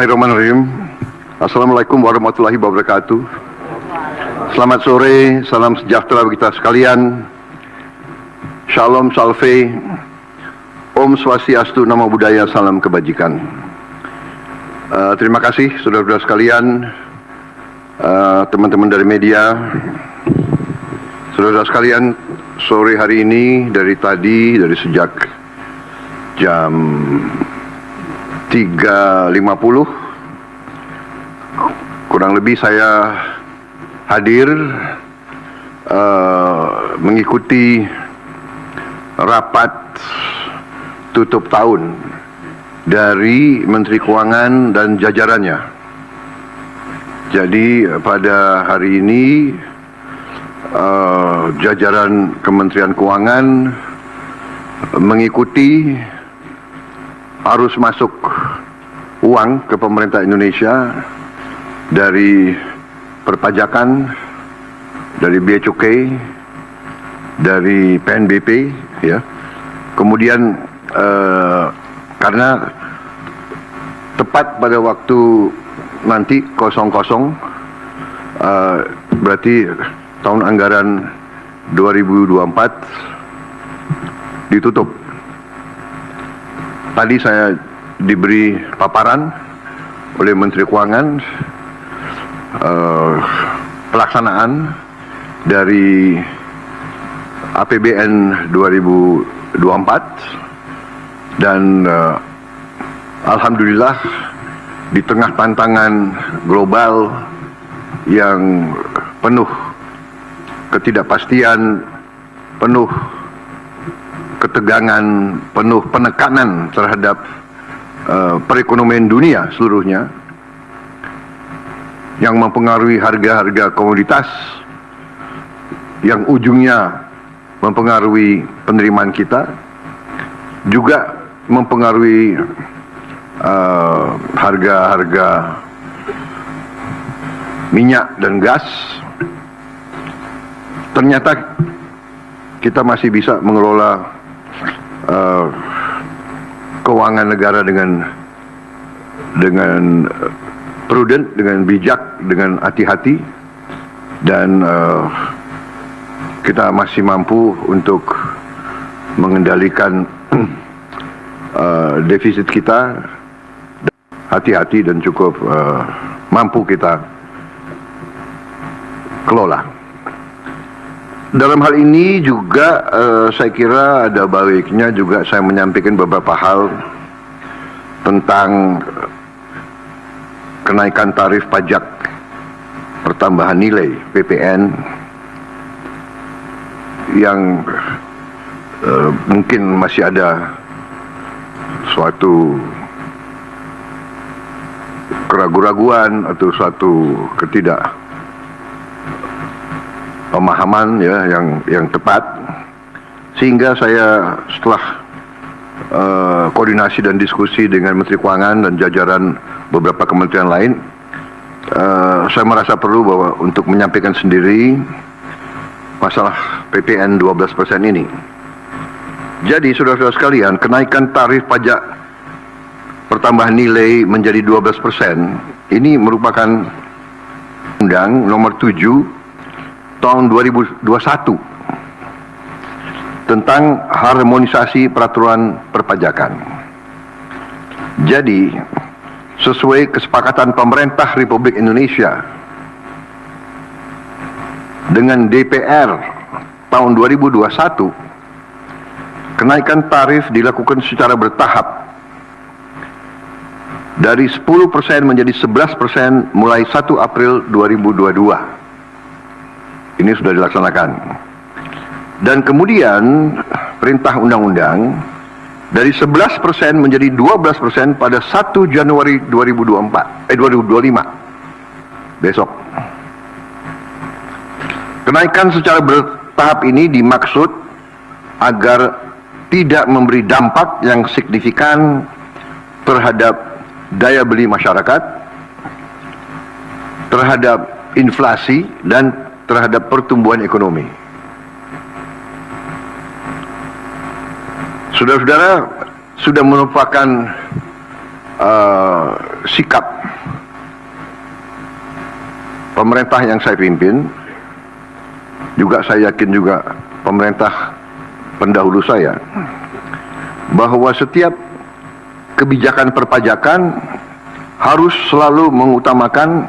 Bismillahirrahmanirrahim. Assalamualaikum warahmatullahi wabarakatuh. Selamat sore, salam sejahtera bagi kita sekalian. Shalom Salve, Om Swastiastu, Namo Buddhaya, salam kebajikan. Terima kasih saudara-saudara sekalian, teman-teman dari media, saudara-saudara sekalian. Sore hari ini dari sejak jam 3.50 kurang lebih saya hadir mengikuti rapat tutup tahun dari Menteri Keuangan dan jajarannya. Jadi pada hari ini jajaran Kementerian Keuangan mengikuti arus masuk uang ke pemerintah Indonesia dari perpajakan, dari bea cukai, dari PNBP, ya. Kemudian karena tepat pada waktu nanti 00, berarti tahun anggaran 2024 ditutup. Tadi saya diberi paparan oleh Menteri Keuangan pelaksanaan dari APBN 2024 dan alhamdulillah di tengah tantangan global yang penuh ketidakpastian, penuh ketegangan, penuh penekanan terhadap perekonomian dunia seluruhnya yang mempengaruhi harga-harga komoditas, yang ujungnya mempengaruhi penerimaan kita, juga mempengaruhi harga-harga minyak dan gas. Ternyata kita masih bisa mengelola keuangan negara dengan prudent, dengan bijak, dengan hati-hati, dan kita masih mampu untuk mengendalikan defisit kita, hati-hati dan cukup mampu kita kelola. Dalam hal ini juga saya kira ada baiknya juga saya menyampaikan beberapa hal tentang kenaikan tarif pajak pertambahan nilai PPN yang mungkin masih ada suatu keraguan-raguan atau suatu pemahaman, ya, yang tepat, sehingga saya setelah koordinasi dan diskusi dengan Menteri Keuangan dan jajaran beberapa kementerian lain, saya merasa perlu bahwa untuk menyampaikan sendiri masalah PPN 12% ini. Jadi saudara-saudara sekalian, kenaikan tarif pajak pertambahan nilai menjadi 12% ini merupakan Undang Nomor 7 tahun 2021 tentang harmonisasi peraturan perpajakan. Jadi, sesuai kesepakatan pemerintah Republik Indonesia dengan DPR tahun 2021, kenaikan tarif dilakukan secara bertahap dari 10% menjadi 11% mulai 1 April 2022. Ini sudah dilaksanakan. Dan kemudian perintah undang-undang dari 11% menjadi 12% pada 1 Januari 2025 besok. Kenaikan secara bertahap ini dimaksud agar tidak memberi dampak yang signifikan terhadap daya beli masyarakat, terhadap inflasi, dan terhadap pertumbuhan ekonomi. Saudara-saudara, sudah merupakan sikap pemerintah yang saya pimpin, juga saya yakin juga pemerintah pendahulu saya, bahwa setiap kebijakan perpajakan harus selalu mengutamakan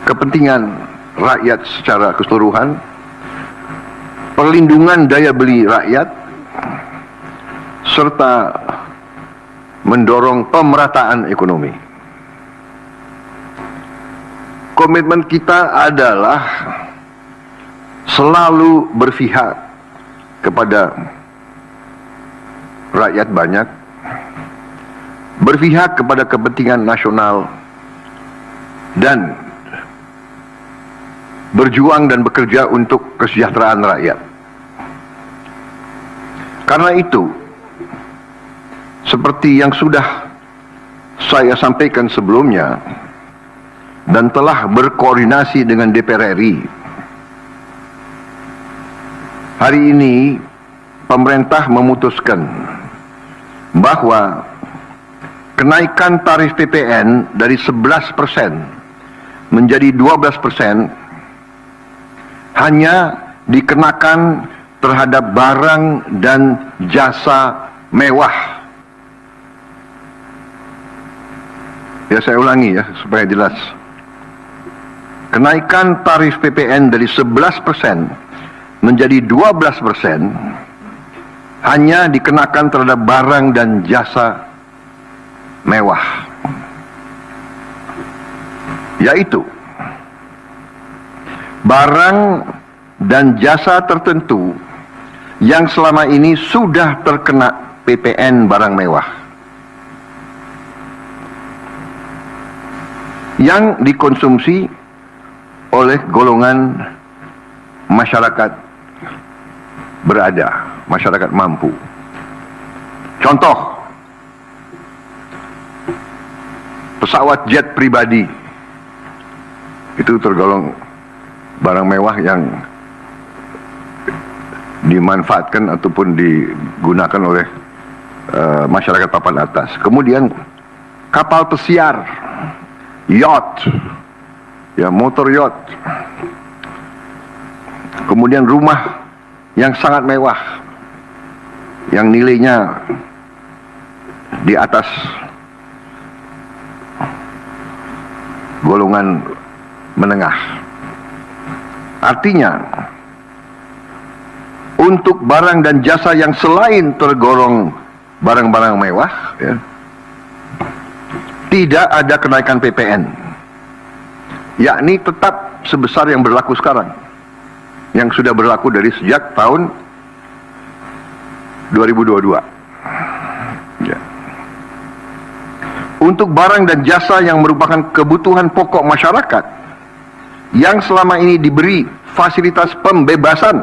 kepentingan rakyat secara keseluruhan, perlindungan daya beli rakyat, serta mendorong pemerataan ekonomi. Komitmen kita adalah selalu berpihak kepada rakyat banyak, berpihak kepada kepentingan nasional, dan berjuang dan bekerja untuk kesejahteraan rakyat. Karena itu, seperti yang sudah saya sampaikan sebelumnya dan telah berkoordinasi dengan DPR RI, hari ini pemerintah memutuskan bahwa kenaikan tarif PPN dari 11% menjadi 12% hanya dikenakan terhadap barang dan jasa mewah. Ya, saya ulangi ya supaya jelas. Kenaikan tarif PPN dari 11% menjadi 12% hanya dikenakan terhadap barang dan jasa mewah, yaitu barang dan jasa tertentu yang selama ini sudah terkena PPN barang mewah, yang dikonsumsi oleh golongan masyarakat berada, masyarakat mampu. Contoh, pesawat jet pribadi itu tergolong barang mewah yang dimanfaatkan ataupun digunakan oleh masyarakat papan atas. Kemudian kapal pesiar, yacht, ya, motor yacht. Kemudian rumah yang sangat mewah, yang nilainya di atas golongan menengah. Artinya, untuk barang dan jasa yang selain tergolong barang-barang mewah, ya, tidak ada kenaikan PPN, yakni tetap sebesar yang berlaku sekarang, yang sudah berlaku dari sejak tahun 2022. Ya. Untuk barang dan jasa yang merupakan kebutuhan pokok masyarakat, yang selama ini diberi fasilitas pembebasan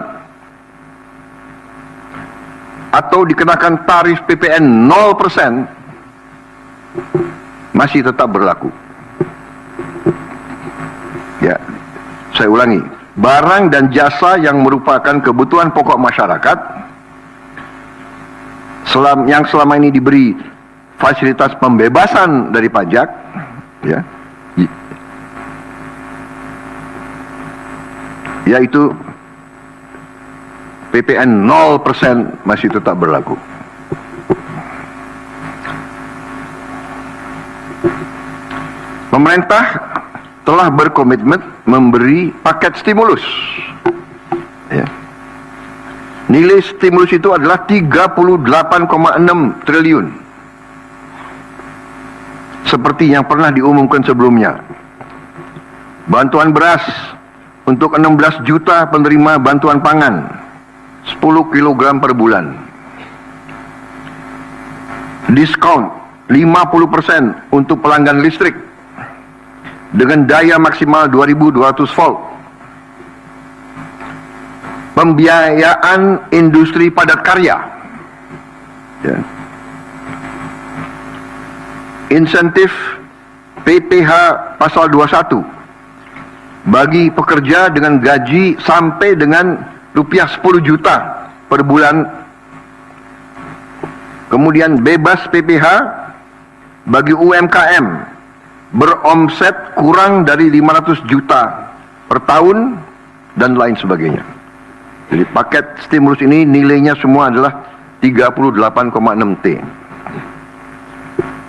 atau dikenakan tarif PPN 0%, masih tetap berlaku. Ya, saya ulangi, barang dan jasa yang merupakan kebutuhan pokok masyarakat yang selama ini diberi fasilitas pembebasan dari pajak, ya, yaitu PPN 0% masih tetap berlaku. Pemerintah telah berkomitmen memberi paket stimulus. Ya. Nilai stimulus itu adalah 38,6 triliun. Seperti yang pernah diumumkan sebelumnya. Bantuan beras untuk 16 juta penerima bantuan pangan, 10 kg per bulan. Diskon 50% untuk pelanggan listrik dengan daya maksimal 2200 volt. Pembiayaan industri padat karya. Ya. Insentif PPh pasal 21 bagi pekerja dengan gaji sampai dengan rupiah 10 juta per bulan. Kemudian bebas PPh bagi UMKM beromset kurang dari 500 juta per tahun dan lain sebagainya. Jadi paket stimulus ini nilainya semua adalah 38,6 T.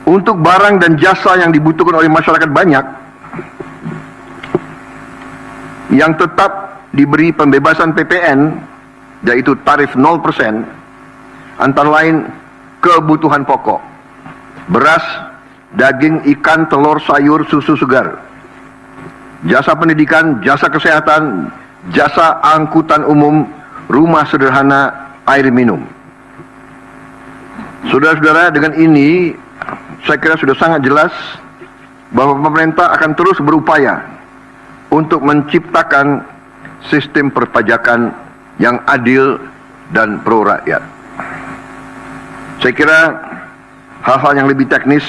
Untuk barang dan jasa yang dibutuhkan oleh masyarakat banyak, yang tetap diberi pembebasan PPN, yaitu tarif 0%, antara lain kebutuhan pokok, beras, daging, ikan, telur, sayur, susu segar, jasa pendidikan, jasa kesehatan, jasa angkutan umum, rumah sederhana, air minum. Saudara-saudara, dengan ini saya kira sudah sangat jelas bahwa pemerintah akan terus berupaya untuk menciptakan sistem perpajakan yang adil dan pro rakyat. Saya kira hal-hal yang lebih teknis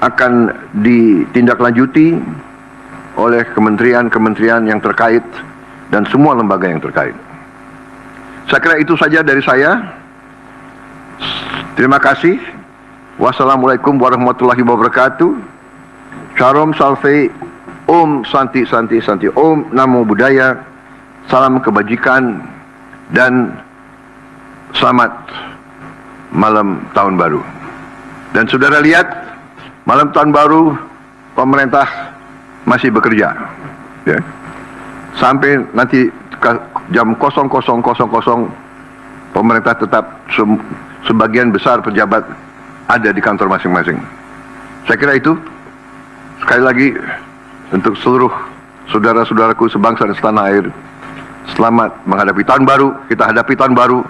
akan ditindaklanjuti oleh kementerian-kementerian yang terkait dan semua lembaga yang terkait. Saya kira itu saja dari saya. Terima kasih. Wassalamualaikum warahmatullahi wabarakatuh. Shalom Salve, Om Santi Santi Santi, Om Namo Buddhaya, salam kebajikan, dan selamat malam tahun baru. Dan saudara lihat, malam tahun baru pemerintah masih bekerja, ya. Sampai nanti jam 00.00 pemerintah tetap sebagian besar pejabat ada di kantor masing-masing. Saya kira itu. Sekali lagi, untuk seluruh saudara-saudaraku sebangsa dan setanah air, selamat menghadapi tahun baru. Kita hadapi tahun baru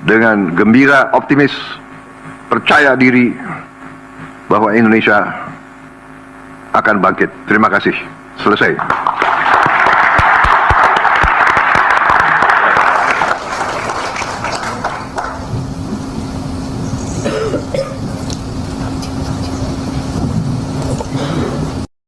dengan gembira, optimis, percaya diri bahwa Indonesia akan bangkit. Terima kasih. Selesai.